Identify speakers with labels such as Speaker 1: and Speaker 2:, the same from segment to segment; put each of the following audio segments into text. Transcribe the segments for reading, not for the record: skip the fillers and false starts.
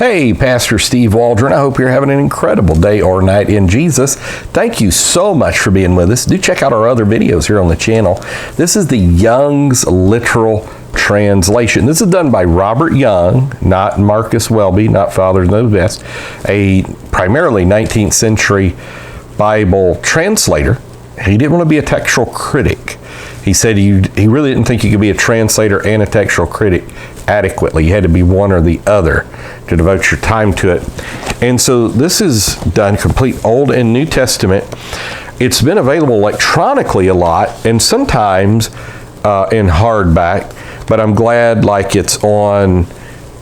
Speaker 1: Hey, Pastor Steve Waldron. I hope you're having an incredible day or night in Jesus. Thank you so much for being with us. Do check out our other videos here on the channel. This is the Young's Literal Translation. This is done by Robert Young, not Marcus Welby, not Fathers Know Best, a primarily 19th century Bible translator. He didn't want to be a textual critic. He said he really didn't think you could be a translator and a textual critic adequately. You had to be one or the other to devote your time to it. And so this is done complete Old and New Testament. It's been available electronically a lot and sometimes in hardback, but I'm glad like it's on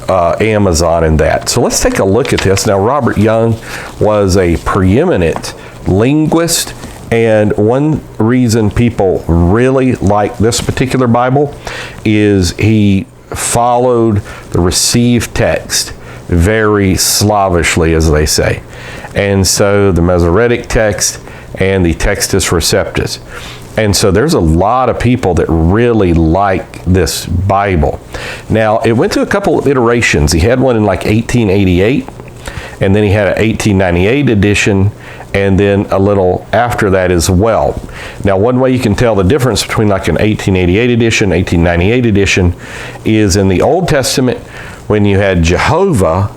Speaker 1: Amazon and that. So let's take a look at this. Now, Robert Young was a preeminent linguist, and one reason people really like this particular Bible is he followed the received text very slavishly, as they say. And so the Masoretic text and the Textus Receptus. And so there's a lot of people that really like this Bible. Now, it went through a couple of iterations. He had one in like 1888, and then he had an 1898 edition, and then a little after that as well. Now, one way you can tell the difference between like an 1888 edition, 1898 edition is in the Old Testament, when you had Jehovah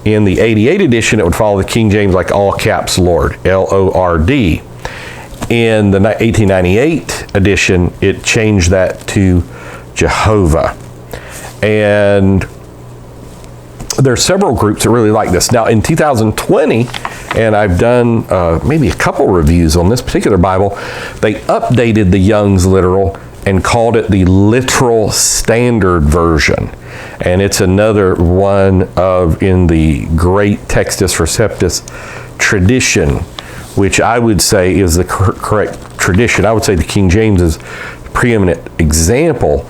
Speaker 1: in the 88 edition, it would follow the King James like all caps Lord, L-O-R-D. In the 1898 edition, it changed that to Jehovah. And there are several groups that really like this. Now, in 2020, and I've done maybe a couple reviews on this particular Bible, they updated the Young's Literal and called it the Literal Standard Version. And it's another one in the great Textus Receptus tradition, which I would say is the correct tradition. I would say the King James is the preeminent example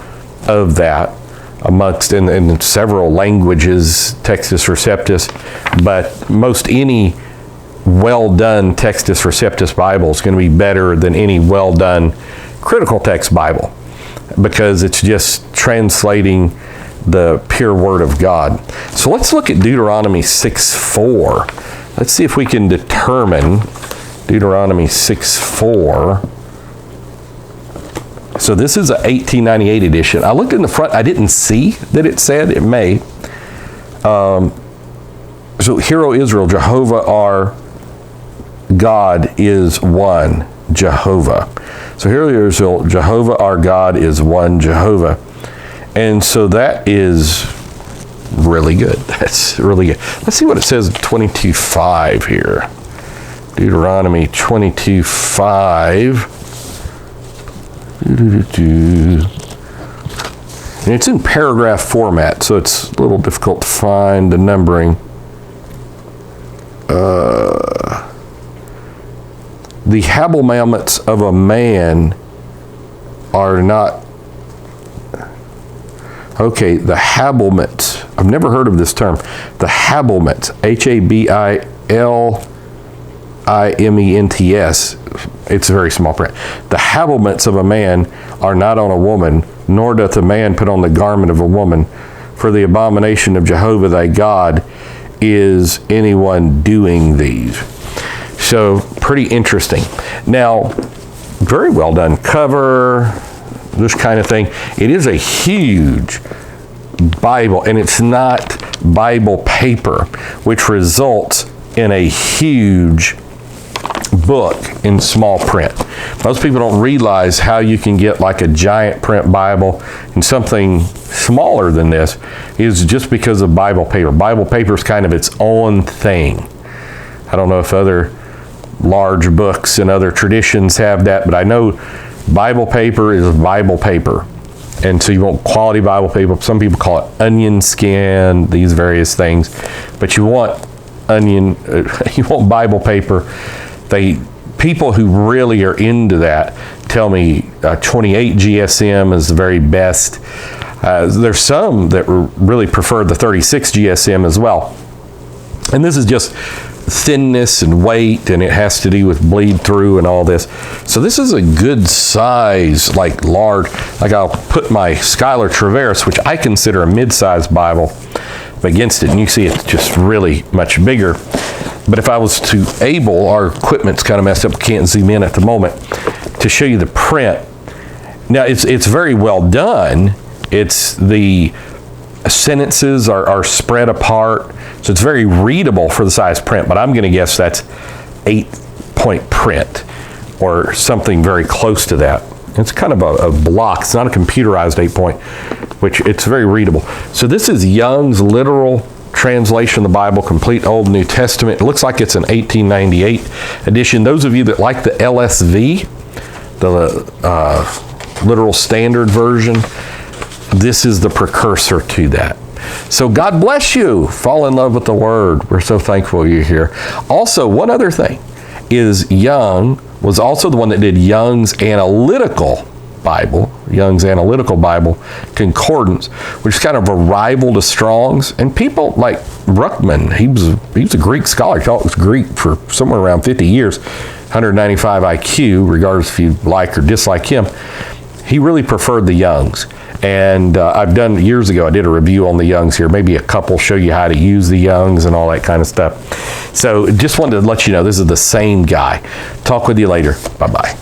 Speaker 1: of that amongst in several languages, Textus Receptus, but most any well-done Textus Receptus Bible is going to be better than any well-done critical text Bible, because it's just translating the pure Word of God. So let's look at Deuteronomy 6:4. Let's see if we can determine Deuteronomy 6:4. So this is an 1898 edition. I looked in the front. I didn't see that it said. It may. So, Hear, O Israel, Jehovah our God is one, Jehovah. So, Hear, O Israel, Jehovah our God is one, Jehovah. And so that is really good. That's really good. Let's see what it says in 22:5 here. Deuteronomy 22:5. And it's in paragraph format, so it's a little difficult to find the numbering. The habiliments of a man are not... Okay, the habiliments. I've never heard of this term. The habiliments, H-A-B-I-L-I-M-E-N-T-S. It's a very small print. The habiliments of a man are not on a woman, nor doth a man put on the garment of a woman. For the abomination of Jehovah thy God is anyone doing these. So, pretty interesting. Now, very well done cover, this kind of thing. It is a huge Bible, and it's not Bible paper, which results in a huge book in small print. Most people don't realize how you can get like a giant print Bible and something smaller than this is just because of Bible paper. Bible paper is kind of its own thing. I don't know if other large books and other traditions have that, but I know Bible paper is Bible paper. And so you want quality Bible paper. Some people call it onion skin, these various things, but you want you want Bible paper. People who really are into that tell me 28 GSM is the very best. There's some that really prefer the 36 GSM as well. And this is just thinness and weight, and it has to do with bleed through and all this. So this is a good size, like large, like I'll put my Schuyler Traverse, which I consider a mid-sized Bible, against it, and you see it's just really much bigger. But if I was to able, our equipment's kind of messed up, can't zoom in at the moment, to show you the print. Now, it's very well done. It's the sentences are spread apart, so it's very readable for the size print, but I'm going to guess that's 8-point print or something very close to that. It's kind of a block. It's not a computerized 8-point, which it's very readable. So this is Young's literal translation of the Bible, complete Old and New Testament. It looks like it's an 1898 edition. Those of you that like the LSV, the literal standard version, this is the precursor to that. So God bless you. Fall in love with the Word. We're so thankful you're here. Also, one other thing is Young was also the one that did Young's Analytical Bible, Young's Analytical Bible Concordance, which is kind of a rival to Strong's. And people like Ruckman, he was a Greek scholar. He taught Greek for somewhere around 50 years, 195 IQ, regardless if you like or dislike him. He really preferred the Young's. And I've done, years ago, I did a review on the Young's here, maybe a couple, show you how to use the Young's and all that kind of stuff. So just wanted to let you know, this is the same guy. Talk with you later. Bye-bye.